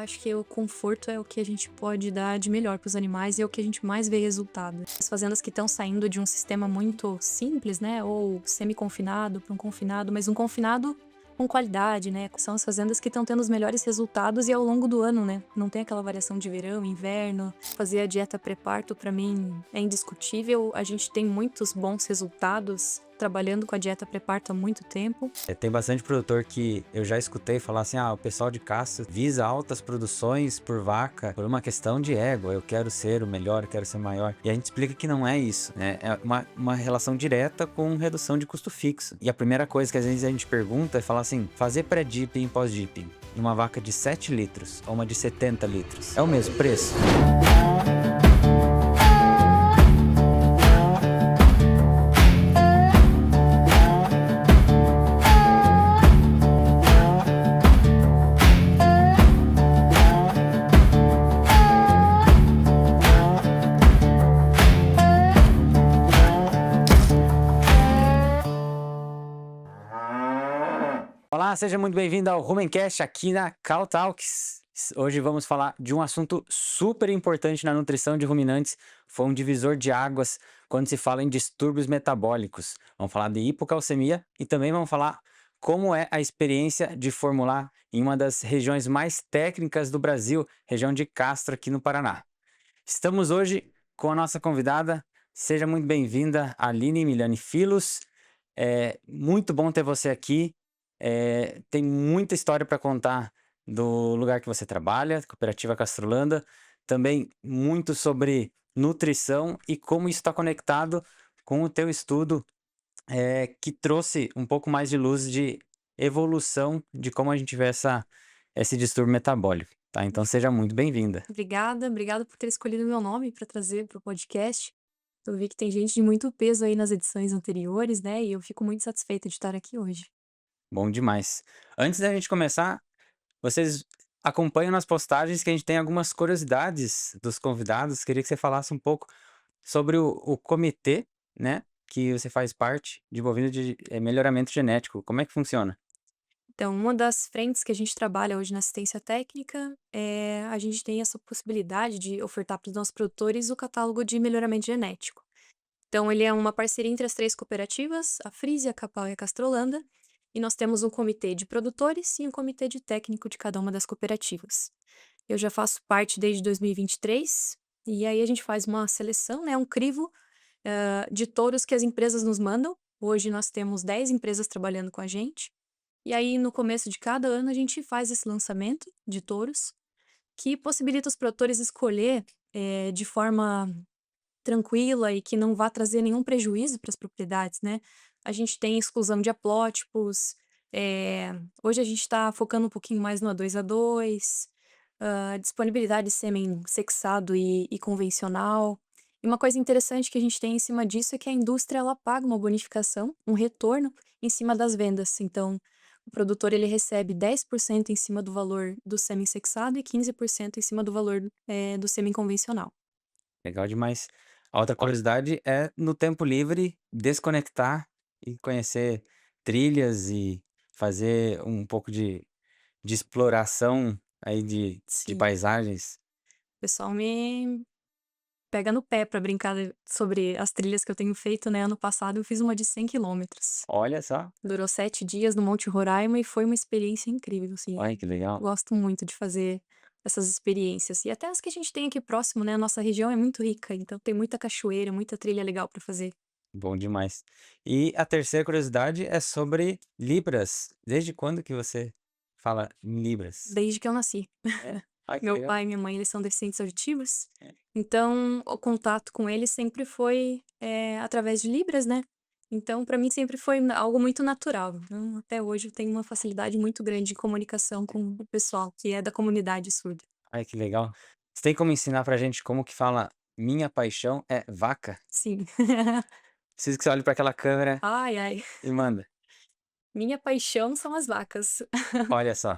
acho que o conforto é o que a gente pode dar de melhor para os animais e é o que a gente mais vê resultado. As fazendas que estão saindo de um sistema muito simples, né, ou semi-confinado para um confinado, mas um confinado com qualidade, né? São as fazendas que estão tendo os melhores resultados e ao longo do ano, né? Não tem aquela variação de verão, inverno. Fazer a dieta pré-parto, para mim, é indiscutível. A gente tem muitos bons resultados trabalhando com a dieta pré-parto há muito tempo. Tem bastante produtor que eu já escutei falar assim, o pessoal de caça visa altas produções por vaca por uma questão de ego, eu quero ser o melhor, eu quero ser maior. E a gente explica que não é isso, né? É uma relação direta com redução de custo fixo. E a primeira coisa que às vezes a gente pergunta é falar assim, fazer pré-dipping e pós-dipping de uma vaca de 7 litros ou uma de 70 litros, é o mesmo preço? Olá, seja muito bem-vindo ao Rumencast aqui na Cow Talks. Hoje vamos falar de um assunto super importante na nutrição de ruminantes. Foi um divisor de águas quando se fala em distúrbios metabólicos. Vamos falar de hipocalcemia e também vamos falar como é a experiência de formular em uma das regiões mais técnicas do Brasil, região de Castro, aqui no Paraná. Estamos hoje com a nossa convidada. Seja muito bem-vinda, Aline Milani Filos. É muito bom ter você aqui. Tem muita história para contar do lugar que você trabalha, Cooperativa Castrolanda, também muito sobre nutrição e como isso está conectado com o teu estudo, que trouxe um pouco mais de luz de evolução de como a gente vê esse distúrbio metabólico, tá? Então seja muito bem-vinda. Obrigada por ter escolhido meu nome para trazer para o podcast. Eu vi que tem gente de muito peso aí nas edições anteriores, né? E eu fico muito satisfeita de estar aqui hoje. Bom demais. Antes da gente começar, vocês acompanham nas postagens que a gente tem algumas curiosidades dos convidados. Queria que você falasse um pouco sobre o comitê, né, que você faz parte, de bovino de melhoramento genético. Como é que funciona? Então, uma das frentes que a gente trabalha hoje na assistência técnica é a gente tem essa possibilidade de ofertar para os nossos produtores o catálogo de melhoramento genético. Então, ele é uma parceria entre as três cooperativas, a Frisia, a Capal e a Castrolanda, e nós temos um comitê de produtores e um comitê de técnico de cada uma das cooperativas. Eu já faço parte desde 2023, e aí a gente faz uma seleção, né, um crivo de touros que as empresas nos mandam. Hoje nós temos 10 empresas trabalhando com a gente. E aí, no começo de cada ano, a gente faz esse lançamento de touros, que possibilita os produtores escolher de forma tranquila e que não vá trazer nenhum prejuízo para as propriedades, né? A gente tem exclusão de aplótipos, hoje a gente está focando um pouquinho mais no A2A2, disponibilidade de sêmen sexado e convencional. E uma coisa interessante que a gente tem em cima disso é que a indústria ela paga uma bonificação, um retorno em cima das vendas. Então, o produtor ele recebe 10% em cima do valor do sêmen sexado e 15% em cima do valor do sêmen convencional. Legal demais. A outra curiosidade é, no tempo livre, desconectar e conhecer trilhas e fazer um pouco de exploração aí de Sim, paisagens. o pessoal me pega no pé para brincar sobre as trilhas que eu tenho feito, né? Ano passado eu fiz uma de 100 quilômetros. Olha só, Durou 7 dias no Monte Roraima e foi uma experiência incrível, assim. olha que legal. Gosto muito de fazer essas experiências. E até as que a gente tem aqui próximo, né? A nossa região é muito rica, então tem muita cachoeira, muita trilha legal para fazer. Bom demais. E a terceira curiosidade é sobre Libras. Desde quando que você fala em Libras? Desde que eu nasci. É? Ai, que Meu legal. pai e minha mãe, eles são deficientes auditivos, então o contato com eles sempre foi, através de Libras, né. Então para mim sempre foi algo muito natural, então até hoje eu tenho uma facilidade muito grande de comunicação com o pessoal que é da comunidade surda. Ai, que legal. Você tem como ensinar pra gente como que fala minha paixão é vaca? Sim. Preciso que você olhe para aquela câmera Ai, ai. e manda. Minha paixão são as vacas. Olha só,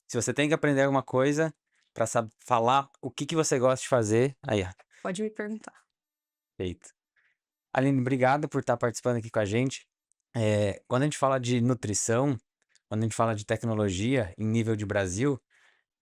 se você tem que aprender alguma coisa para falar o que que você gosta de fazer, aí, ó, Pode me perguntar. feito. Aline, obrigado por estar participando aqui com a gente. Quando a gente fala de nutrição, quando a gente fala de tecnologia em nível de Brasil,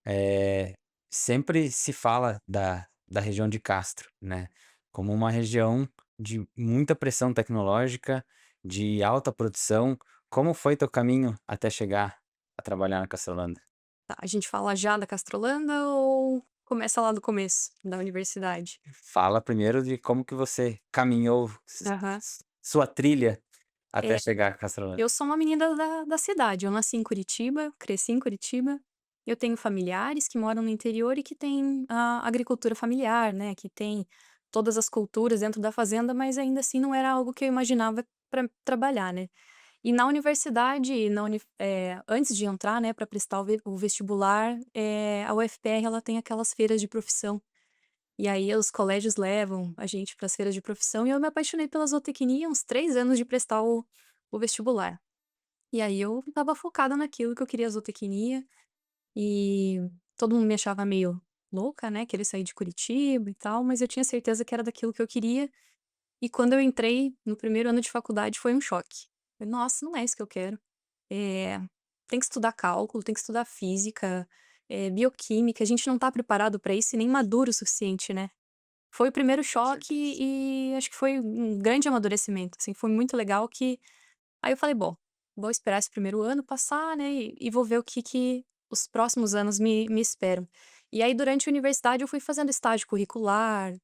eh, sempre se fala da região de Castro, né, como uma região de muita pressão tecnológica, de alta produção. Como foi teu caminho até chegar a trabalhar na Castrolanda? Tá, a gente fala já da Castrolanda ou começa lá do começo, da universidade? Fala primeiro de como que você caminhou Aham. sua trilha até É, chegar a Castrolanda. eu sou uma menina da cidade, eu nasci em Curitiba, cresci em Curitiba, eu tenho familiares que moram no interior e que têm a agricultura familiar, né, que tem todas as culturas dentro da fazenda, mas ainda assim não era algo que eu imaginava para trabalhar, né. E na universidade, antes de entrar, né, para prestar o vestibular, a UFPR ela tem aquelas feiras de profissão, e aí os colégios levam a gente para as feiras de profissão e eu me apaixonei pela zootecnia, uns 3 anos de prestar o vestibular. E aí eu estava focada naquilo que eu queria zootecnia, e todo mundo me achava meio louca, né, querer sair de Curitiba e tal, mas eu tinha certeza que era daquilo que eu queria, e quando eu entrei no primeiro ano de faculdade foi um choque. Falei: "Nossa, não é isso que eu quero". Eh, Tem que estudar cálculo, tem que estudar física, bioquímica, a gente não tá preparado para isso e nem maduro o suficiente, né. Foi o primeiro Com choque certeza. e acho que foi um grande amadurecimento, assim, foi muito legal que aí eu falei: "Bom, vou esperar esse primeiro ano passar, né, e vou ver o que os próximos anos me esperam". E aí durante a universidade eu fui fazendo estágio curricular,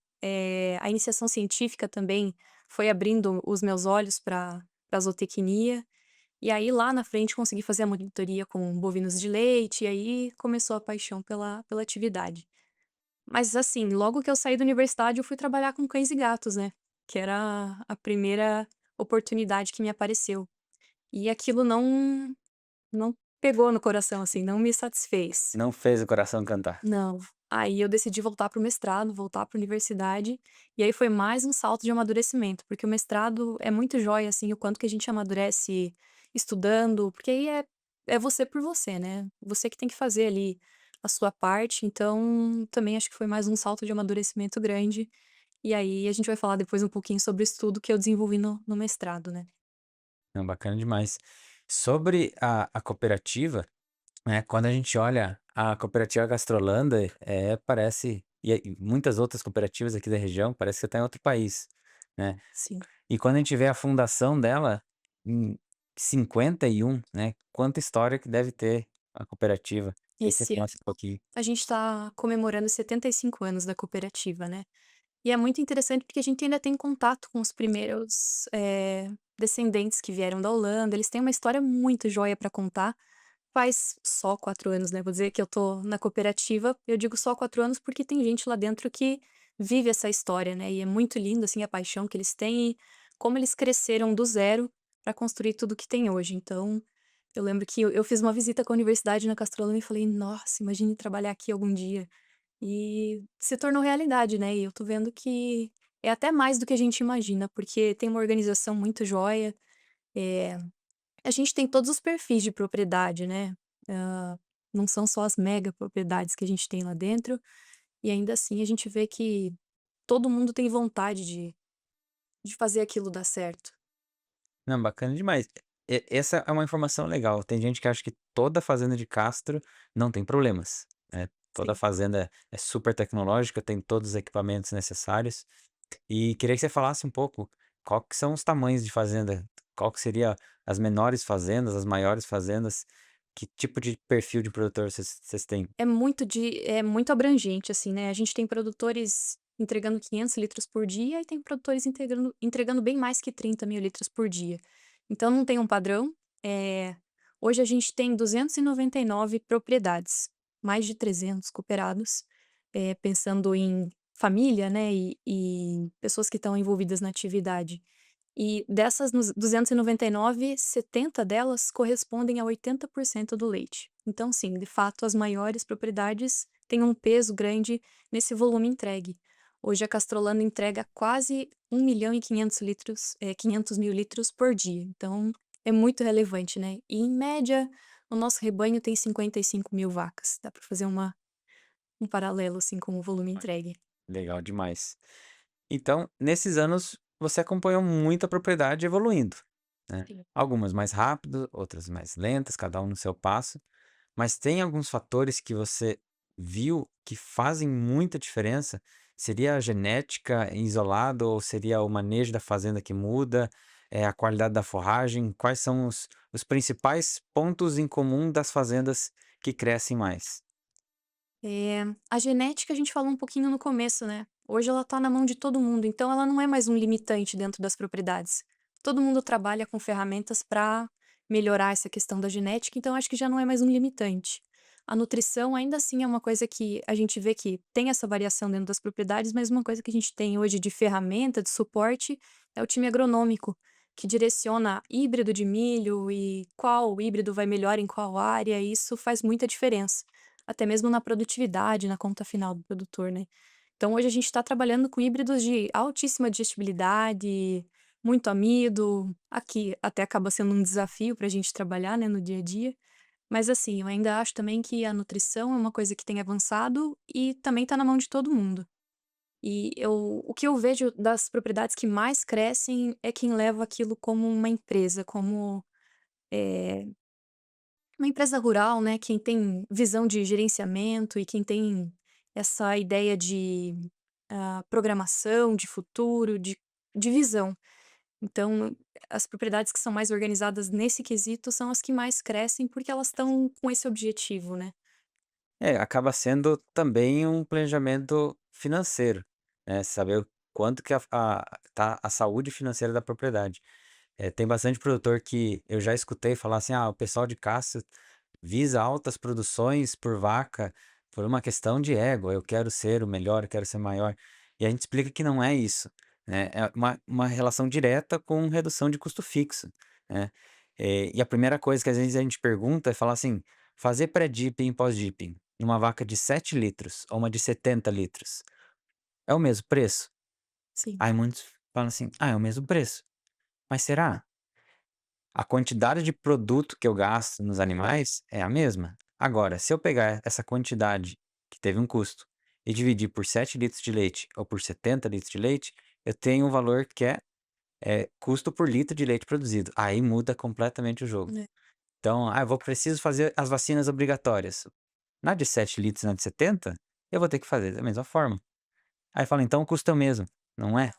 a iniciação científica também foi abrindo os meus olhos pra zootecnia, e aí lá na frente consegui fazer a monitoria com bovinos de leite, e aí começou a paixão pela atividade. Mas assim, logo que eu saí da universidade eu fui trabalhar com cães e gatos, né, que era a primeira oportunidade que me apareceu. E aquilo não pegou no coração, assim, não me satisfez. Não fez o coração cantar. Não. Aí eu decidi voltar para o mestrado, voltar para a universidade, e aí foi mais um salto de amadurecimento, porque o mestrado é muito jóia, assim, o quanto que a gente amadurece estudando, porque aí é você por você, né, você que tem que fazer ali a sua parte, então também acho que foi mais um salto de amadurecimento grande, e aí a gente vai falar depois um pouquinho sobre o estudo que eu desenvolvi no mestrado, né. Não, bacana demais. Sobre a cooperativa, né, quando a gente olha a cooperativa Gastrolanda, parece e muitas outras cooperativas aqui da região, parece que você tá em outro país, né. Sim. E quando a gente vê a fundação dela em 51, né, quanta história que deve ter a cooperativa. Queria que você Esse falasse um pouquinho. A gente está comemorando 75 anos da cooperativa, né. E é muito interessante porque a gente ainda tem contato com os primeiros, descendentes que vieram da Holanda, eles têm uma história muito joia para contar. Faz só 4 anos, né, vou dizer que eu tô na cooperativa, eu digo só 4 anos porque tem gente lá dentro que vive essa história, né, e é muito lindo, assim, a paixão que eles têm e como eles cresceram do zero para construir tudo que tem hoje. Então, eu lembro que eu fiz uma visita com a universidade na Castrolana e falei: "Nossa, imagine trabalhar aqui algum dia". E se tornou realidade, né, e eu tô vendo que é até mais do que a gente imagina, porque tem uma organização muito jóia, eh, a gente tem todos os perfis de propriedade, né, hã, não são só as mega propriedades que a gente tem lá dentro, e ainda assim a gente vê que todo mundo tem vontade de fazer aquilo dar certo. Não, bacana demais. Essa é uma informação legal. Tem gente que acha que toda fazenda de Castro não tem problemas, né. Toda Sim. fazenda é super tecnológica, tem todos os equipamentos necessários. E queria que você falasse um pouco qual que são os tamanhos de fazenda, qual que seria as menores fazendas, as maiores fazendas, que tipo de perfil de produtor vocês têm? É muito abrangente, assim, né, a gente tem produtores entregando 500 litros por dia e tem produtores entregando bem mais que 30.000 litros por dia. Então não tem um padrão, hoje a gente tem 299 propriedades, mais de 300 cooperados, pensando em família, né, e pessoas que estão envolvidas na atividade. E dessas 299, 70 delas correspondem a 80% do leite. Então, sim, de fato, as maiores propriedades têm um peso grande nesse volume entregue. Hoje a Castrolanda entrega quase 1.500.000 litros, 500.000 litros por dia. Então, é muito relevante, né? E em média, o nosso rebanho tem 55.000 vacas. Dá para fazer um paralelo assim com o volume entregue. Legal demais. Então, nesses anos, você acompanhou muita propriedade evoluindo, né? Sim. Algumas mais rápido, outras mais lentas, cada um no seu passo. Mas tem alguns fatores que você viu que fazem muita diferença? Seria a genética em isolado ou seria o manejo da fazenda que muda, a qualidade da forragem? Quais são os principais pontos em comum das fazendas que crescem mais? A genética a gente falou um pouquinho no começo, né. Hoje ela tá na mão de todo mundo, então ela não é mais um limitante dentro das propriedades. Todo mundo trabalha com ferramentas para melhorar essa questão da genética, então acho que já não é mais um limitante. A nutrição ainda assim é uma coisa que a gente vê que tem essa variação dentro das propriedades, mas uma coisa que a gente tem hoje de ferramenta, de suporte, é o time agronômico, que direciona híbrido de milho e qual híbrido vai melhor em qual área, e isso faz muita diferença. Até mesmo na produtividade, na conta final do produtor, né. Então hoje a gente está trabalhando com híbridos de altíssima digestibilidade, muito amido, aqui até acaba sendo um desafio para a gente trabalhar, né, no dia a dia, mas assim, eu ainda acho também que a nutrição é uma coisa que tem avançado e também está na mão de todo mundo. E o que eu vejo das propriedades que mais crescem é quem leva aquilo como uma empresa, como, eh uma empresa rural, né, quem tem visão de gerenciamento e quem tem essa ideia de, programação, de futuro, de visão. Então, as propriedades que são mais organizadas nesse quesito são as que mais crescem, porque elas estão com esse objetivo, né. É, acaba sendo também um planejamento financeiro, né, saber o quanto que tá a saúde financeira da propriedade. Tem bastante produtor que eu já escutei falar assim: "Ah, o pessoal de caça visa altas produções por vaca por uma questão de ego, eu quero ser o melhor, eu quero ser maior". E a gente explica que não é isso, né, é uma relação direta com redução de custo fixo, né. E a primeira coisa que às vezes a gente pergunta é falar assim: "Fazer pré-dipping e pós-dipping numa vaca de 7 litros ou uma de 70 litros, é o mesmo preço?". Sim. Aí muitos falam assim: "Ah, é o mesmo preço". Mas será? A quantidade de produto que eu gasto nos animais é a mesma. Agora, se eu pegar essa quantidade que teve um custo e dividir por 7 litros de leite ou por 70 litros de leite, eu tenho um valor que é custo por litro de leite produzido. Aí muda completamente o jogo. É. Então, eu vou preciso fazer as vacinas obrigatórias. Na de 7 litros e na de 70, eu vou ter que fazer da mesma forma. Aí fala: "Então o custo é o mesmo", não é?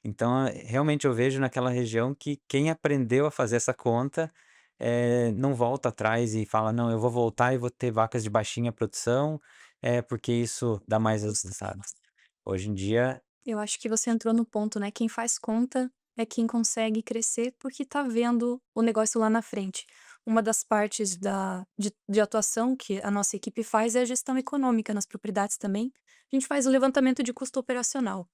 Então, realmente eu vejo naquela região que quem aprendeu a fazer essa conta, não volta atrás e fala: "Não, eu vou voltar e vou ter vacas de baixinha produção, porque isso dá mais resultado". Hoje em dia Eu acho que você entrou no ponto, né, quem faz conta é quem consegue crescer, porque tá vendo o negócio lá na frente. Uma das partes de atuação que a nossa equipe faz é a gestão econômica nas propriedades também. A gente faz o levantamento de custo operacional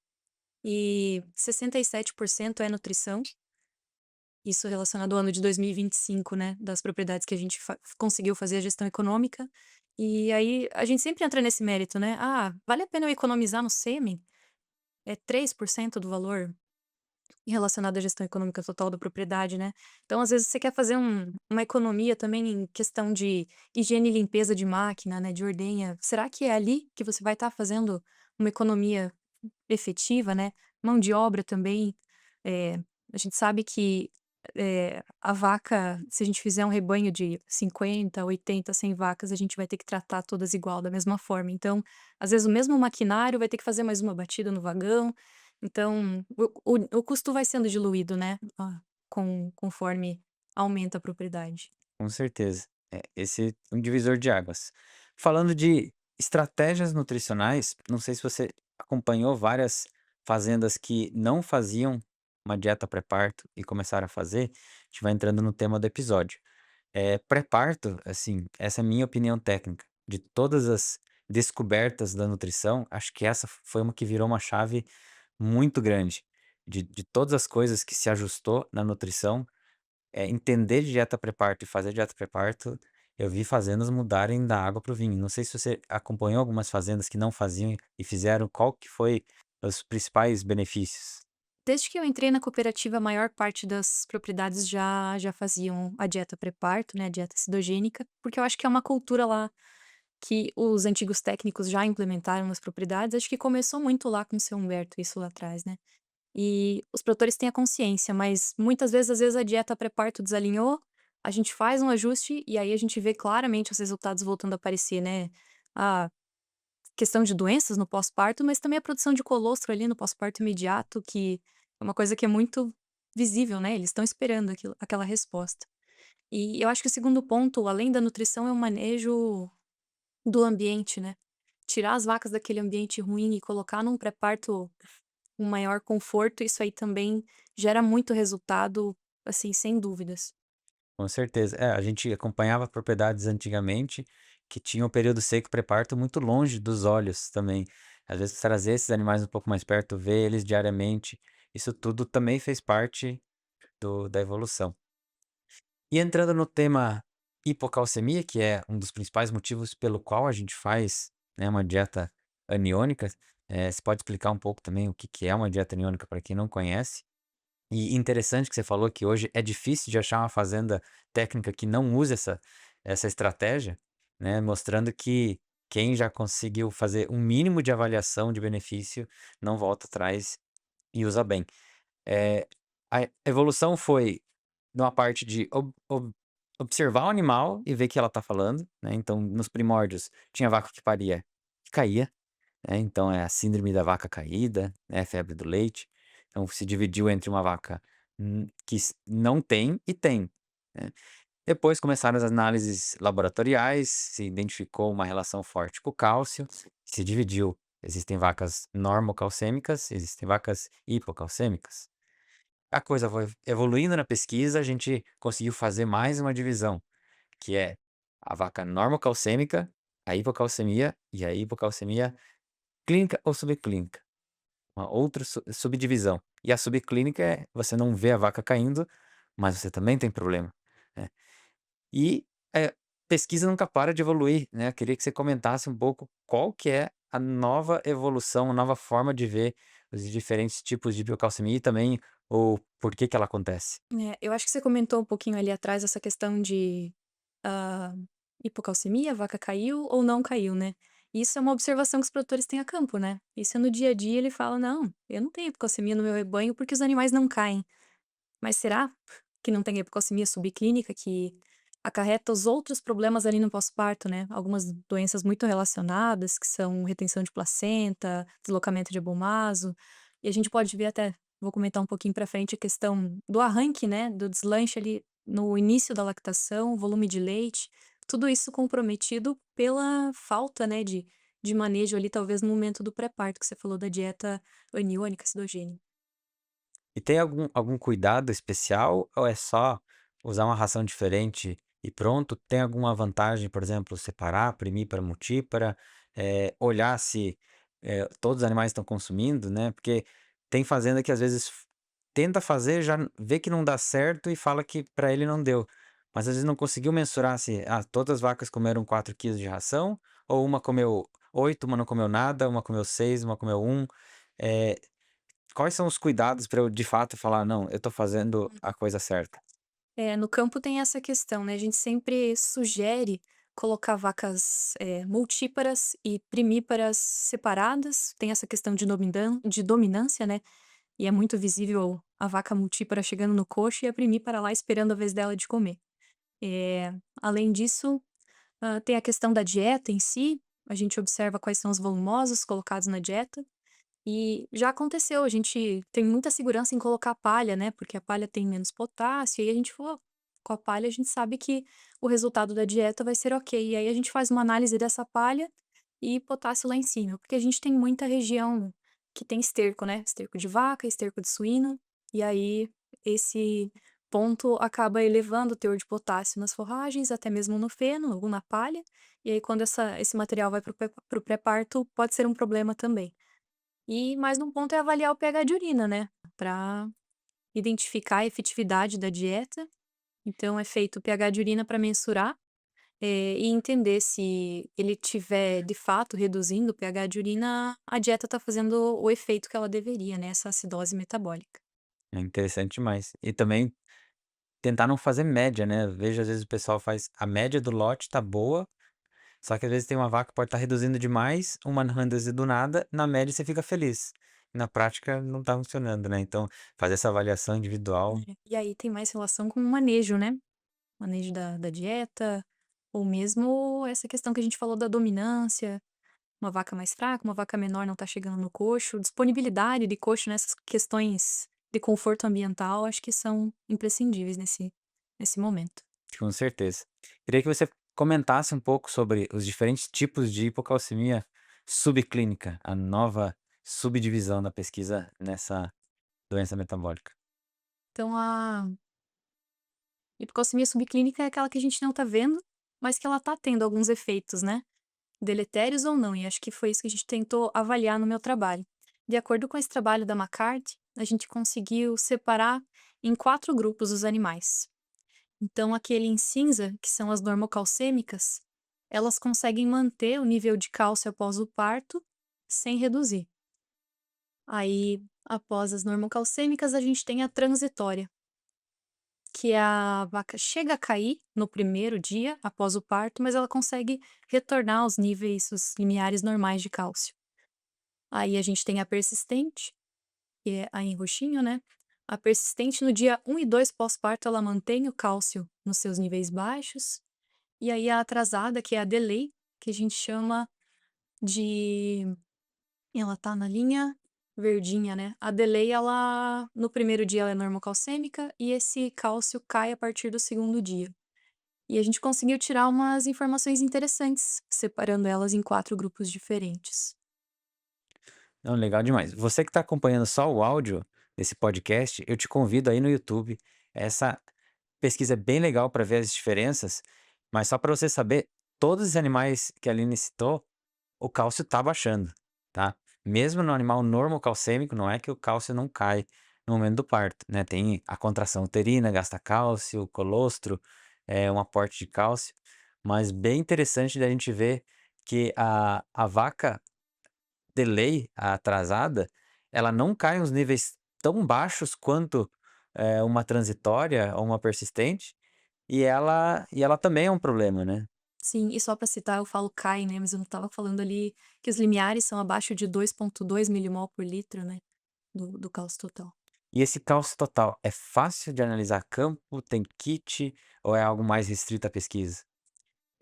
e 67% é nutrição, isso relacionado ao ano de 2025, né, das propriedades que a gente conseguiu fazer a gestão econômica. E aí a gente sempre entra nesse mérito, né: "Ah, vale a pena eu economizar no sêmen? É 3% do valor relacionado à gestão econômica total da propriedade, né. Então, às vezes, você quer fazer uma economia também em questão de higiene e limpeza de máquina, né, de ordenha. Será que é ali que você vai estar fazendo uma economia efetiva, né? Mão de obra também, eh, a gente sabe que, a vaca, se a gente fizer um rebanho de 50, 80, 100 vacas, a gente vai ter que tratar todas igual, da mesma forma. Então, às vezes, o mesmo maquinário vai ter que fazer mais uma batida no vagão, então o custo vai sendo diluído, né, conforme aumenta a propriedade. com certeza. Esse é um divisor de águas. Falando de estratégias nutricionais, não sei se você acompanhou várias fazendas que não faziam uma dieta pré-parto e começaram a fazer, a gente vai entrando no tema do episódio. Pré-parto, assim, essa é a minha opinião técnica. De todas as descobertas da nutrição, acho que essa foi uma que virou uma chave muito grande. De todas as coisas que se ajustou na nutrição, entender de dieta pré-parto e fazer dieta pré-parto, eu vi fazendas mudarem da água para o vinho. Não sei se você acompanhou algumas fazendas que não faziam e fizeram, qual que foi os principais benefícios? Desde que eu entrei na cooperativa, a maior parte das propriedades já faziam a dieta pré-parto, né, a dieta cetogênica, porque eu acho que é uma cultura lá que os antigos técnicos já implementaram nas propriedades, acho que começou muito lá com o seu Humberto, isso lá atrás, né. E os produtores têm a consciência, mas muitas vezes, às vezes a dieta pré-parto desalinhou, a gente faz um ajuste e aí a gente vê claramente os resultados voltando a aparecer, né. Ah, questão de doenças no pós-parto, mas também a produção de colostro ali no pós-parto imediato, que é uma coisa que é muito visível, né, eles estão esperando aquela resposta. E eu acho que o segundo ponto, além da nutrição, é o manejo do ambiente, né. Tirar as vacas daquele ambiente ruim e colocar num pré-parto com maior conforto, isso aí também gera muito resultado, assim, sem dúvidas. Com certeza. É, a gente acompanhava propriedades antigamente que tinham o período seco e pré-parto muito longe dos olhos também. Às vezes trazer esses animais um pouco mais perto, ver eles diariamente, isso tudo também fez parte da evolução. E entrando no tema hipocalcemia, que é um dos principais motivos pelo qual a gente faz, né, uma dieta aniônica, você pode explicar um pouco também o que que é uma dieta aniônica para quem não conhece? E interessante que você falou que hoje é difícil de achar uma fazenda técnica que não use essa estratégia, né, mostrando que quem já conseguiu fazer um mínimo de avaliação de benefício não volta atrás e usa bem. Eh, a evolução foi numa parte de observar o animal e ver o que ela está falando, né, então nos primórdios tinha vaca que paria e caía, né, então é a síndrome da vaca caída, né, febre do leite. Então se dividiu entre uma vaca, que não tem e tem, né. Depois começaram as análises laboratoriais, se identificou uma relação forte com o cálcio, se dividiu. Existem vacas normocalcêmicas, existem vacas hipocalcêmicas. A coisa foi evoluindo na pesquisa, a gente conseguiu fazer mais uma divisão, que é a vaca normocalcêmica, a hipocalcemia e a hipocalcemia clínica ou subclínica, uma outra subdivisão. E a subclínica é você não vê a vaca caindo, mas você também tem problema, né. E, pesquisa nunca para de evoluir, né. Eu queria que você comentasse um pouco qual que é a nova evolução, a nova forma de ver os diferentes tipos de biocalcemia e também o porquê que ela acontece. É, eu acho que você comentou um pouquinho ali atrás essa questão de, ah, hipocalcemia, a vaca caiu ou não caiu, né. Isso é uma observação que os produtores têm a campo, né. Isso é no dia a dia, ele fala: "Não, eu não tenho hipocalcemia no meu rebanho porque os animais não caem". Mas será que não tem hipocalcemia subclínica que acarreta os outros problemas ali no pós-parto, né? Algumas doenças muito relacionadas, que são retenção de placenta, deslocamento de abomaso. E a gente pode ver até, vou comentar um pouquinho para frente, a questão do arranque, né? Do deslanche ali no início da lactação, volume de leite, tudo isso comprometido pela falta, né, de manejo ali, talvez no momento do pré-parto, que você falou da dieta aniônica, cetogênica. E tem algum cuidado especial ou é só usar uma ração diferente e pronto? Tem alguma vantagem, por exemplo, separar primípara, multípara, olhar se, todos os animais estão consumindo, né, porque tem fazenda que às vezes tenta fazer, já vê que não dá certo e fala que para ele não deu, mas às vezes não conseguiu mensurar se, todas as vacas comeram 4 quilos de ração ou uma comeu 8, uma não comeu nada, uma comeu 6, uma comeu um. eh Quais são os cuidados para eu de fato falar: "Não, eu tô fazendo a coisa certa"? É, no campo tem essa questão, né, a gente sempre sugere colocar vacas, multíparas e primíparas separadas, tem essa questão de dominância, né, e é muito visível a vaca multípara chegando no coxo e a primípara lá esperando a vez dela de comer. Além disso, tem a questão da dieta em si, a gente observa quais são os volumosos colocados na dieta, e já aconteceu, a gente tem muita segurança em colocar palha, né, porque a palha tem menos potássio, e aí a gente falou: "Com a palha a gente sabe que o resultado da dieta vai ser ok". E aí a gente faz uma análise dessa palha e potássio lá em cima, porque a gente tem muita região que tem esterco, né, esterco de vaca, esterco de suíno, e aí esse ponto acaba elevando o teor de potássio nas forragens, até mesmo no feno ou na palha, e aí quando esse material vai para o pré-parto, pode ser um problema também. E mais um ponto é avaliar o pH de urina, né, para identificar a efetividade da dieta. Então é feito o pH de urina para mensurar, e entender se ele tiver de fato reduzindo o pH de urina, a dieta está fazendo o efeito que ela deveria, né, essa acidose metabólica. É interessante demais. E também tentar não fazer média, né, eu vejo às vezes o pessoal faz a média do lote tá boa, só que às vezes tem uma vaca que pode estar reduzindo demais, uma não reduzir do nada, na média você fica feliz. Na prática não tá funcionando, né, então fazer essa avaliação individual. E aí tem mais relação com o manejo, né, manejo da dieta, ou mesmo essa questão que a gente falou da dominância. uma vaca mais fraca, uma vaca menor não tá chegando no coxo, disponibilidade de coxo nessas questões de conforto ambiental, acho que são imprescindíveis nesse momento. Com certeza. Queria que você comentasse um pouco sobre os diferentes tipos de hipocalcemia subclínica, a nova subdivisão da pesquisa nessa doença metabólica. Então a hipocalcemia subclínica é aquela que a gente não tá vendo, mas que ela tá tendo alguns efeitos, né, deletérios ou não, e acho que foi isso que a gente tentou avaliar no meu trabalho. De acordo com esse trabalho da McCarthy, a gente conseguiu separar em 4 grupos os animais. Então aquele em cinza, que são as normocalcêmicas, elas conseguem manter o nível de cálcio após o parto, sem reduzir. Aí, após as normocalcêmicas, a gente tem a transitória, que a vaca chega a cair no primeiro dia após o parto, mas ela consegue retornar aos níveis, os limiares normais de cálcio. Aí a gente tem a persistente, que é a em roxinho, né? A persistente no dia 1 e 2 pós-parto, ela mantém o cálcio nos seus níveis baixos. E aí a atrasada, que é a delay, que a gente chama de, ela tá na linha verdinha, né. A delay ela no primeiro dia ela é normocalcêmica e esse cálcio cai a partir do segundo dia. E a gente conseguiu tirar umas informações interessantes, separando elas em 4 grupos diferentes. Não, legal demais. Você que está acompanhando só o áudio desse podcast, eu te convido aí no YouTube. Essa pesquisa é bem legal para ver as diferenças, mas só para você saber, todos os animais que a Aline citou, o cálcio tá baixando, tá? Mesmo no animal normocalcêmico, não é que o cálcio não cai no momento do parto, né? Tem a contração uterina, gasta cálcio, colostro, um aporte de cálcio, mas bem interessante da gente ver que a vaca delay, a atrasada, ela não cai em uns níveis tão baixos quanto, uma transitória ou uma persistente, e ela também é um problema, né. Sim, e só para citar, eu falo CAI, né, mas eu não estava falando ali que os limiares são abaixo de 2,2 milimol por litro, né, do cálcio total. E esse cálcio total é fácil de analisar a campo, tem kit ou é algo mais restrito à pesquisa?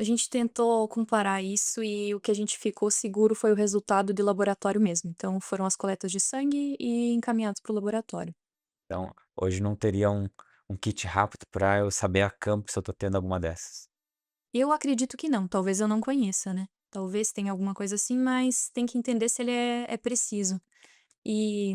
A gente tentou comparar isso e o que a gente ficou seguro foi o resultado de laboratório mesmo. Então, foram as coletas de sangue e encaminhados para o laboratório. Então, hoje não teria um kit rápido para eu saber a campo se eu tô tendo alguma dessas. Eu acredito que não, talvez eu não conheça, né? Talvez tenha alguma coisa assim, mas tem que entender se ele é preciso. E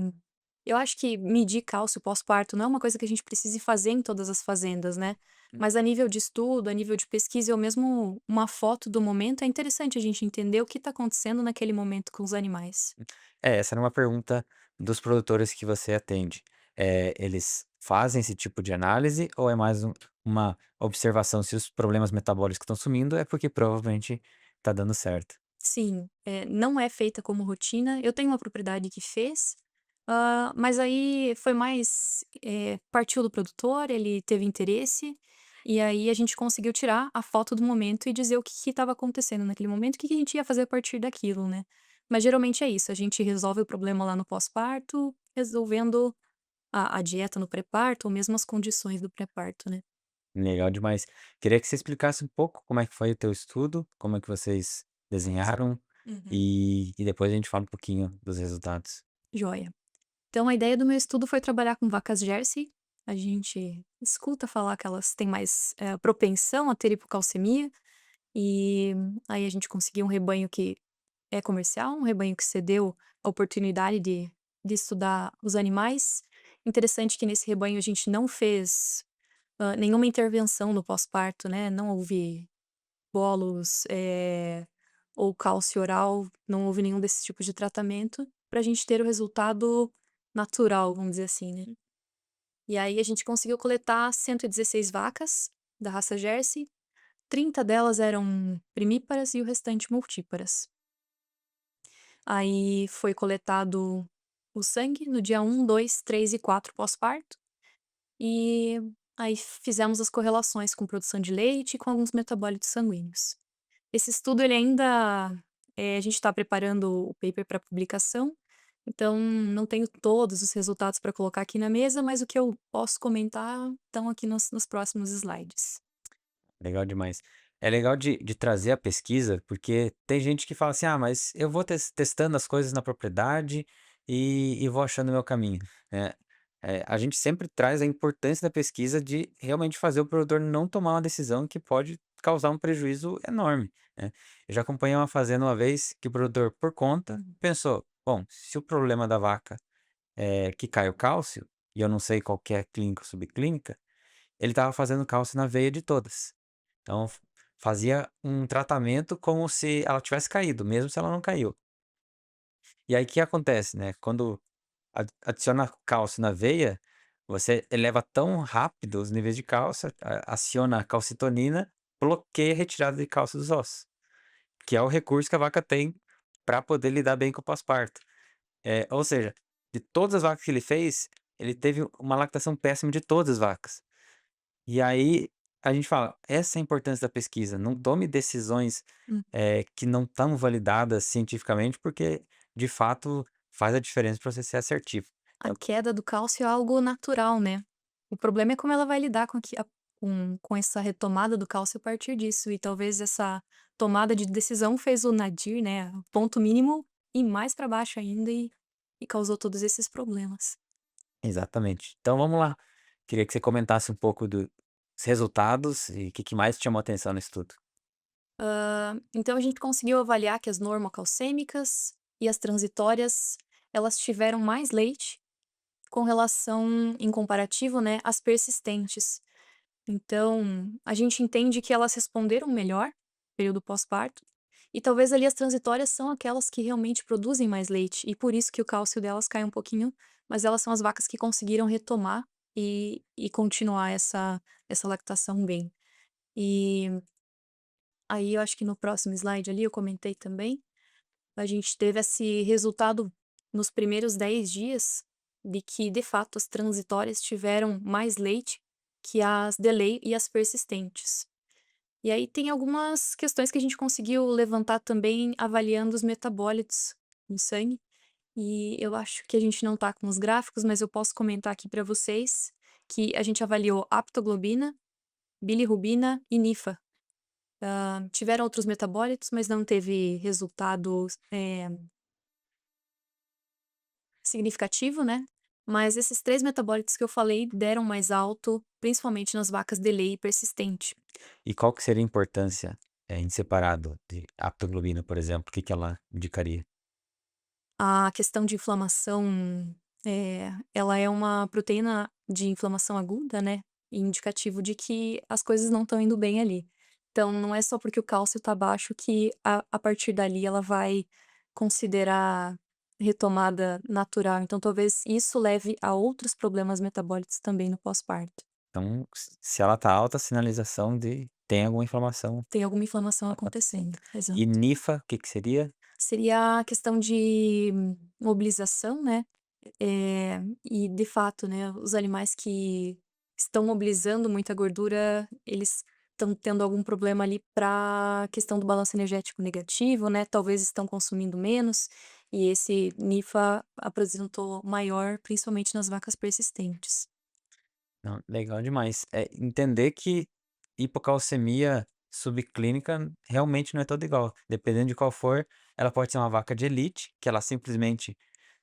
eu acho que medir cálcio pós-parto não é uma coisa que a gente precise fazer em todas as fazendas, né? Mas a nível de estudo, a nível de pesquisa ou mesmo uma foto do momento, é interessante a gente entender o que está acontecendo naquele momento com os animais. É, essa era uma pergunta dos produtores que você atende. Eles fazem esse tipo de análise ou é mais uma observação se os problemas metabólicos que estão sumindo é porque provavelmente tá dando certo? Sim, não é feita como rotina. Eu tenho uma propriedade que fez, mas aí foi mais, partiu do produtor, ele teve interesse, e aí a gente conseguiu tirar a foto do momento e dizer o que estava acontecendo naquele momento, o que que a gente ia fazer a partir daquilo, né. Mas geralmente é isso, a gente resolve o problema lá no pós-parto, resolvendo a dieta no pré-parto ou mesmo as condições do pré-parto, né. Legal demais. Queria que você explicasse um pouco como é que foi o teu estudo, como é que vocês desenharam, Uhum. e depois a gente fala um pouquinho dos resultados. Joia. Então a ideia do meu estudo foi trabalhar com vacas Jersey. A gente escuta falar que elas têm mais, propensão a ter hipocalcemia, e aí a gente conseguiu um rebanho que é comercial, um rebanho que cedeu a oportunidade de estudar os animais. Interessante que nesse rebanho a gente não fez, nenhuma intervenção no pós-parto, né, não houve bolos, ou cálcio oral, não houve nenhum desses tipos de tratamento, para a gente ter o resultado natural, vamos dizer assim, né. E aí a gente conseguiu coletar 116 vacas da raça Jersey, 30 delas eram primíparas e o restante multíparas. Aí foi coletado o sangue no dia 1, 2, 3 e 4 pós-parto, e aí fizemos as correlações com produção de leite e com alguns metabólitos sanguíneos. Esse estudo ele ainda, a gente está preparando o paper para publicação, então não tenho todos os resultados para colocar aqui na mesa, mas o que eu posso comentar estão aqui nos próximos slides. Legal demais. É legal de trazer a pesquisa, porque tem gente que fala assim: "Ah, mas eu vou testando as coisas na propriedade e vou achando o meu caminho", né. A gente sempre traz a importância da pesquisa de realmente fazer o produtor não tomar uma decisão que pode causar um prejuízo enorme, né. Eu já acompanhei uma fazenda uma vez que o produtor, por conta, pensou: "Bom, se o problema da vaca é que cai o cálcio, e eu não sei qual que é clínica ou subclínica", ele estava fazendo cálcio na veia de todas. Então fazia um tratamento como se ela tivesse caído, mesmo se ela não caiu. E aí o que acontece, né, quando adiciona cálcio na veia, você eleva tão rápido os níveis de cálcio, aciona a calcitonina, bloqueia a retirada de cálcio dos ossos, que é o recurso que a vaca tem para poder lidar bem com o pós-parto. Ou seja, de todas as vacas que ele fez, ele teve uma lactação péssima de todas as vacas. E aí, a gente fala, essa é a importância da pesquisa, não tome decisões, Hum. que não estão validadas cientificamente, porque de fato faz a diferença para você ser assertivo. A Então queda do cálcio é algo natural, né. O problema é como ela vai lidar com essa retomada do cálcio a partir disso, e talvez essa tomada de decisão fez o nadir, né, o ponto mínimo, ir mais para baixo ainda e causou todos esses problemas. exatamente. Então vamos lá, queria que você comentasse um pouco dos resultados e o que mais te chamou a atenção no estudo. Então a gente conseguiu avaliar que as normocalcêmicas e as transitórias, elas tiveram mais leite com relação em comparativo, né, às persistentes. Então, a gente entende que elas responderam melhor, no período pós-parto, e talvez ali as transitórias são aquelas que realmente produzem mais leite, e por isso que o cálcio delas cai um pouquinho, mas elas são as vacas que conseguiram retomar e continuar essa lactação bem. E aí eu acho que no próximo slide ali eu comentei também, a gente teve esse resultado nos primeiros 10 dias de que, de fato, as transitórias tiveram mais leite que as delay e as persistentes. E aí tem algumas questões que a gente conseguiu levantar também avaliando os metabólitos no sangue, e eu acho que a gente não tá com os gráficos, mas eu posso comentar aqui para vocês que a gente avaliou aptoglobina, bilirrubina e NIFA. Tiveram outros metabólitos, mas não teve resultado, significativo, né, mas esses 3 metabólitos que eu falei deram mais alto, principalmente nas vacas delay e persistente. E qual que seria a importância, em separado de aptoglobina, por exemplo, o que que ela indicaria? A questão de inflamação, ela é uma proteína de inflamação aguda, né, e indicativo de que as coisas não estão indo bem ali. Então não é só porque o cálcio tá baixo que a partir dali ela vai considerar retomada natural, então talvez isso leve a outros problemas metabólicos também no pós-parto. Então, se ela tá alta, sinalização de tem alguma inflamação Tem alguma inflamação acontecendo. acontecendo, E exato. NIFA, o que que seria? Seria a questão de mobilização, né, e de fato, né, os animais que estão mobilizando muita gordura, eles estão tendo algum problema ali para questão do balanço energético negativo, né, talvez estão consumindo menos, e esse NIFA apresentou maior, principalmente nas vacas persistentes. Não, legal demais. Entender que hipocalcemia subclínica realmente não é toda igual. Dependendo de qual for, ela pode ser uma vaca de elite, que ela simplesmente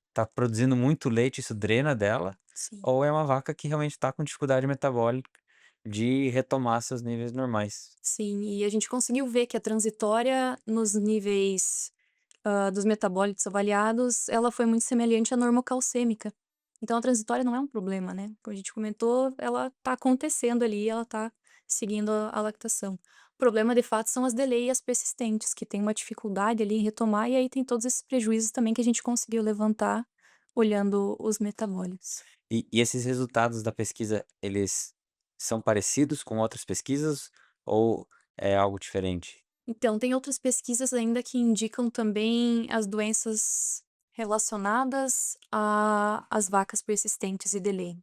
está produzindo muito leite, isso drena dela, Sim. ou é uma vaca que realmente está com dificuldade metabólica de retomar seus níveis normais. Sim, e a gente conseguiu ver que a transitória nos níveis, dos metabólitos avaliados, ela foi muito semelhante à normocalcêmica. Então a transitória não é um problema, né, como a gente comentou, ela tá acontecendo ali, ela tá seguindo a lactação. O problema de fato são as delay e as persistentes, que têm uma dificuldade ali em retomar, e aí tem todos esses prejuízos também que a gente conseguiu levantar olhando os metabólitos. E esses resultados da pesquisa, eles são parecidos com outras pesquisas ou é algo diferente? Então, tem outras pesquisas ainda que indicam também as doenças relacionadas às vacas persistentes e delay.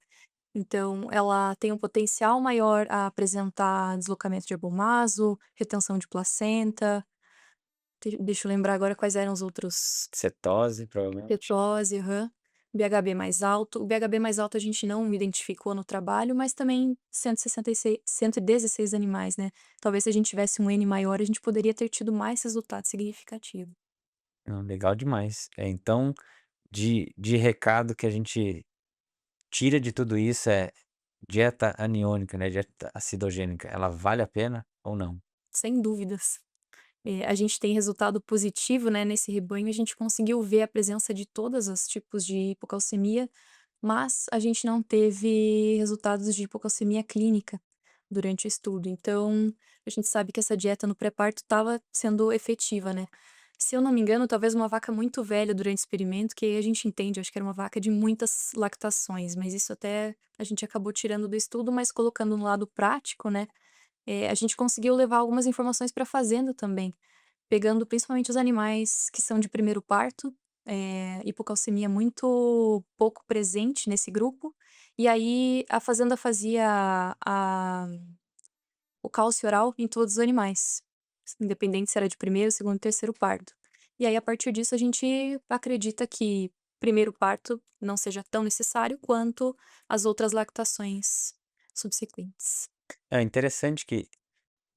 Então, ela tem um potencial maior a apresentar deslocamento de abomaso, retenção de placenta. Deixa eu lembrar agora quais eram os outros. Cetose, provavelmente. Petrose, aham. BHB mais alto. O BHB mais alto a gente não identificou no trabalho, mas também 166 116 animais, né. Talvez se a gente tivesse um N maior, a gente poderia ter tido mais resultado significativo. Não, legal demais. Então, de recado que a gente tira de tudo isso é dieta aniônica, né, dieta acidogênica, ela vale a pena ou não? Sem dúvidas. A gente tem resultado positivo, né, nesse rebanho, a gente conseguiu ver a presença de todos os tipos de hipocalcemia, mas a gente não teve resultados de hipocalcemia clínica durante o estudo. Então, a gente sabe que essa dieta no pré-parto estava sendo efetiva, né. Se eu não me engano, talvez uma vaca muito velha durante o experimento, que aí a gente entende, acho que era uma vaca de muitas lactações, mas isso até a gente acabou tirando do estudo, mas colocando no lado prático, né, a gente conseguiu levar algumas informações para a fazenda também, pegando principalmente os animais que são de primeiro parto, hipocalcemia muito pouco presente nesse grupo, e aí a fazenda fazia o cálcio oral em todos os animais, independente se era de primeiro, segundo, terceiro parto. E aí a partir disso a gente acredita que primeiro parto não seja tão necessário quanto as outras lactações subsequentes. É interessante que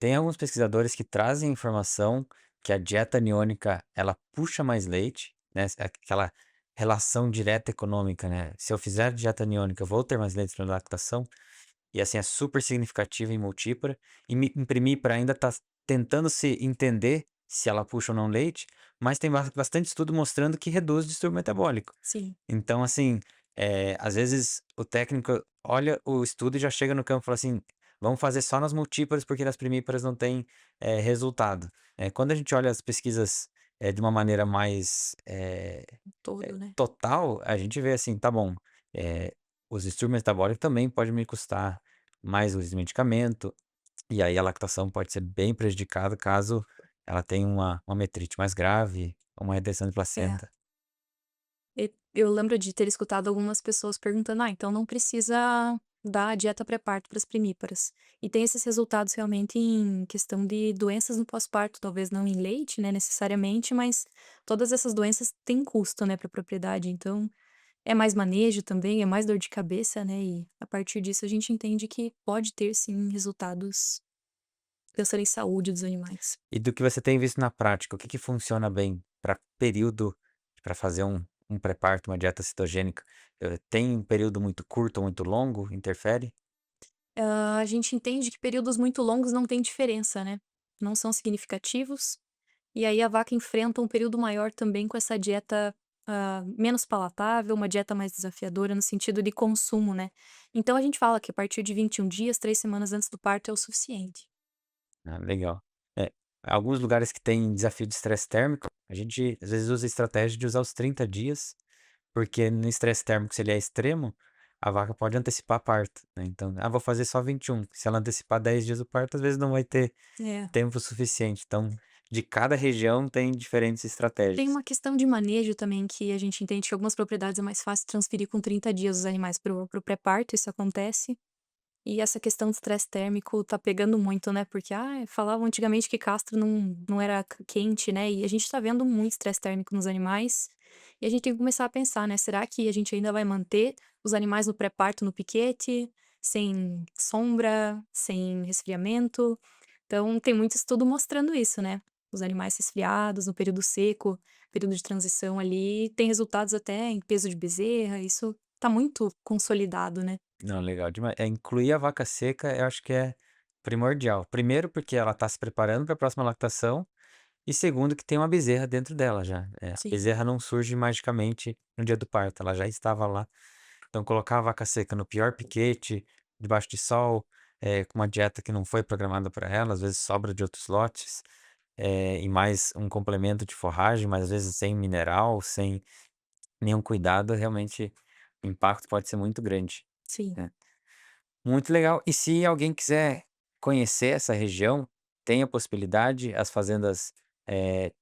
tem alguns pesquisadores que trazem informação que a dieta aniônica, ela puxa mais leite, né, aquela relação direta econômica, né, se eu fizer dieta aniônica eu vou ter mais leite na lactação, e assim é super significativa em multípara, e me imprimir para ainda tá tentando se entender se ela puxa ou não leite, mas tem bastante estudo mostrando que reduz o distúrbio metabólico. Sim, Então, assim, às vezes o técnico olha o estudo e já chega no campo e fala assim: "Vamos fazer só nas multíparas, porque nas primíparas não tem, resultado". Quando a gente olha as pesquisas, de uma maneira mais, todo, né. total, a gente vê assim: tá bom, os distúrbios metabólicos também podem me custar mais uso de medicamento, e aí a lactação pode ser bem prejudicada caso ela tenha uma metrite mais grave, uma retenção de É. placenta. Eu lembro de ter escutado algumas pessoas perguntando: "Ah, então não precisa dar dieta pré-parto para as primíparas". E tem esses resultados realmente em questão de doenças no pós-parto, talvez não em leite, né, necessariamente, mas todas essas doenças têm custo, né, para a propriedade, então é mais manejo também, é mais dor de cabeça, né, e a partir disso a gente entende que pode ter sim resultados pensando em saúde dos animais. E do que você tem visto na prática, o que que funciona bem para período para fazer um pré-parto, uma dieta cetogênica? Tem um período muito curto ou muito longo? Interfere? A gente entende que períodos muito longos não têm diferença, né, não são significativos. E aí a vaca enfrenta um período maior também com essa dieta, menos palatável, uma dieta mais desafiadora no sentido de consumo, né. Então a gente fala que a partir de 21 dias, 3 semanas antes do parto é o suficiente. Ah, legal. É, alguns lugares que tem desafio de estresse térmico, a gente às vezes usa a estratégia de usar os 30 dias, porque no estresse térmico, se ele é extremo, a vaca pode antecipar parto, né? Então, vou fazer só 21. Se ela antecipar 10 dias o parto, às vezes não vai ter É. tempo suficiente. Então, de cada região tem diferentes Tem estratégias. uma questão de manejo também que a gente entende que algumas propriedades é mais fácil transferir com 30 dias os animais para o pré-parto, isso acontece. E essa questão do estresse térmico tá pegando muito, né, porque, falavam antigamente que castro não era quente, né, e a gente tá vendo muito estresse térmico nos animais, e a gente tem que começar a pensar, né, será que a gente ainda vai manter os animais no pré-parto no piquete, sem sombra, sem resfriamento? Então tem muito estudo mostrando isso, né, os animais resfriados no período seco, período de transição ali, tem resultados até em peso de bezerra, isso tá muito consolidado, né. Não, legal demais. Incluir a vaca seca, eu acho que é primordial. Primeiro, porque ela está se preparando para a próxima lactação, e segundo, que tem uma bezerra dentro dela já. A Sim. bezerra não surge magicamente no dia do parto, ela já estava lá. Então, colocar a vaca seca no pior piquete, debaixo de sol, com uma dieta que não foi programada para ela, às vezes sobra de outros lotes, e mais um complemento de forragem, mas às vezes sem mineral, sem nenhum cuidado, realmente o impacto pode ser muito grande. Sim. Né? Muito legal. E se alguém quiser conhecer essa região, tem a possibilidade? As fazendas,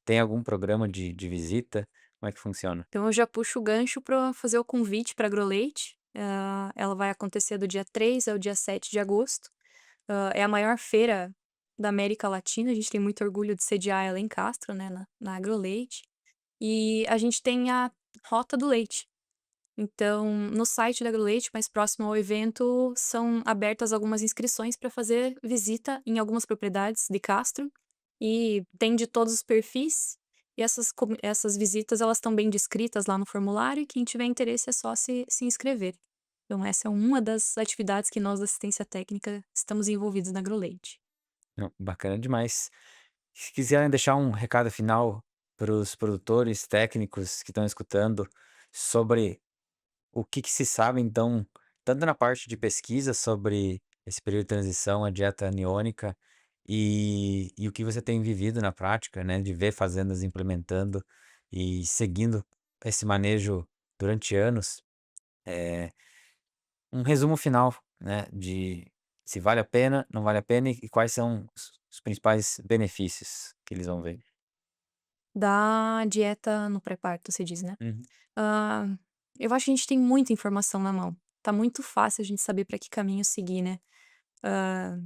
têm algum programa de visita? Como é que funciona? Então eu já puxo o gancho para fazer o convite pra Agroleite, ela vai acontecer do dia 3 ao dia 7 de agosto. É a maior feira da América Latina, a gente tem muito orgulho de sediar ela em Castro, né, na Agroleite. E a gente tem a Rota do Leite. Então, no site da AgroLeite, mais próximo ao evento, são abertas algumas inscrições para fazer visita em algumas propriedades de Castro, e tem de todos os perfis, e essas visitas elas estão bem descritas lá no formulário, e quem tiver interesse é só se inscrever. Então essa é uma das atividades que nós da assistência técnica estamos envolvidos na AgroLeite. Não, bacana demais. Se quiserem deixar um recado final para os produtores técnicos que estão escutando sobre o que que se sabe então, tanto na parte de pesquisa sobre esse período de transição, a dieta aniônica, e o que você tem vivido na prática, né, de ver fazendas implementando e seguindo esse manejo durante anos, eh, um resumo final, né, de se vale a pena, não vale a pena e quais são os principais benefícios que eles vão ver. Da dieta no pré-parto, você diz, né? Uhum. Ah, eu acho que a gente tem muita informação na mão. Tá muito fácil a gente saber para que caminho seguir, né? Ah,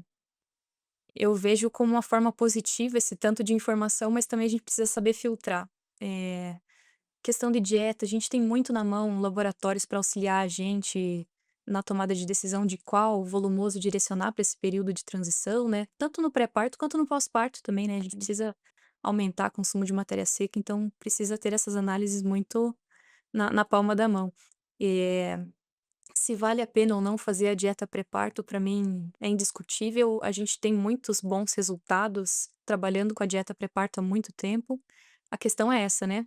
eu vejo como uma forma positiva esse tanto de informação, mas também a gente precisa saber filtrar. Eh, Questão de dieta, a gente tem muito na mão laboratórios para auxiliar a gente na tomada de decisão de qual volumoso direcionar para esse período de transição, né? Tanto no pré-parto quanto no pós-parto também, né? A gente precisa aumentar o consumo de matéria seca, então precisa ter essas análises muito na palma da mão. Eh, Se vale a pena ou não fazer a dieta pré-parto, para mim é indiscutível. A gente tem muitos bons resultados trabalhando com a dieta pré-parto há muito tempo. A questão é essa, né?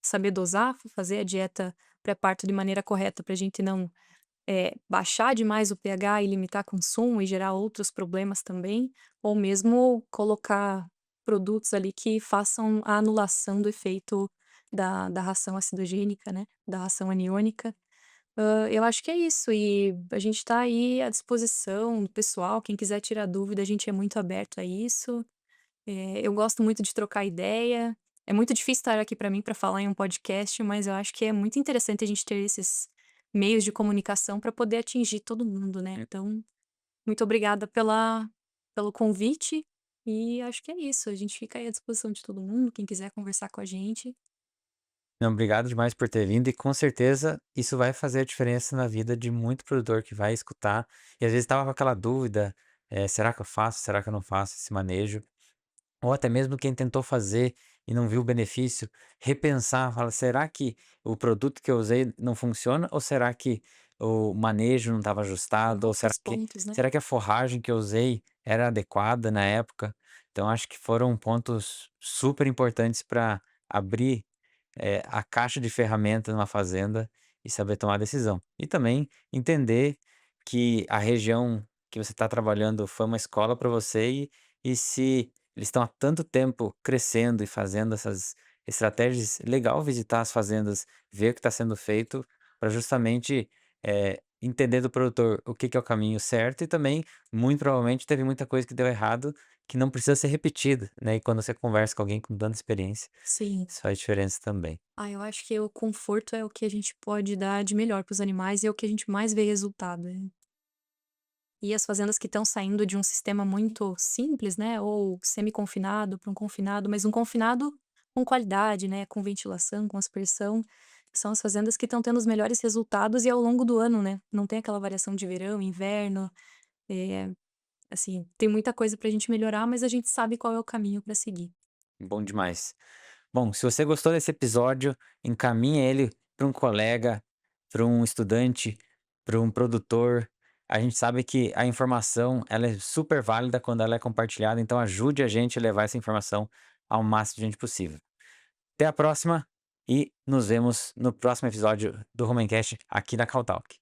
Saber dosar, fazer a dieta pré-parto de maneira correta para a gente não, baixar demais o pH e limitar consumo e gerar outros problemas também, ou mesmo colocar produtos ali que façam a anulação do efeito da ração acidogênica, né, da ração aniônica. Eu acho que é isso, e a gente está aí à disposição do pessoal, quem quiser tirar dúvida, a gente é muito aberto a isso. Eu gosto muito de trocar ideia. É muito difícil estar aqui para mim para falar em um podcast, mas eu acho que é muito interessante a gente ter esses meios de comunicação para poder atingir todo mundo, né. Então, muito obrigada pelo convite, e acho que é isso, a gente fica aí à disposição de todo mundo, quem quiser conversar com a gente. Não, obrigado demais por ter vindo e com certeza isso vai fazer a diferença na vida de muito produtor que vai escutar e às vezes estava com aquela dúvida, será que eu faço, será que eu não faço esse manejo? Ou até mesmo quem tentou fazer e não viu o benefício, repensar, fala, será que o produto que eu usei não funciona? Ou será que o manejo não estava ajustado? Ou Outros pontos, né. será que a forragem que eu usei era adequada na época? Então acho que foram pontos super importantes para abrir a caixa de ferramenta numa fazenda e saber tomar decisão. E também entender que a região que você está trabalhando foi uma escola para você e se eles estão há tanto tempo crescendo e fazendo essas estratégias, legal visitar as fazendas, ver o que está sendo feito para justamente entender do produtor o que que é o caminho certo e também, muito provavelmente, teve muita coisa que deu errado que não precisa ser repetida, né? E quando você conversa com alguém com tanta experiência, Sim. isso faz diferença também. Eu acho que o conforto é o que a gente pode dar de melhor para os animais e é o que a gente mais vê resultado, né. E as fazendas que estão saindo de um sistema muito simples, né, ou semi-confinado para um confinado, mas um confinado com qualidade, né, com ventilação, com aspersão, são as fazendas que estão tendo os melhores resultados e ao longo do ano, né, não tem aquela variação de verão, inverno, eh, assim, tem muita coisa para a gente melhorar, mas a gente sabe qual é o caminho para seguir. Bom demais. Bom, se você gostou desse episódio, encaminhe ele para um colega, para um estudante, para um produtor. A gente sabe que a informação ela é super válida quando ela é compartilhada, então ajude a gente a levar essa informação ao máximo de gente possível. Até a próxima e nos vemos no próximo episódio do Romancast aqui na Caltalk.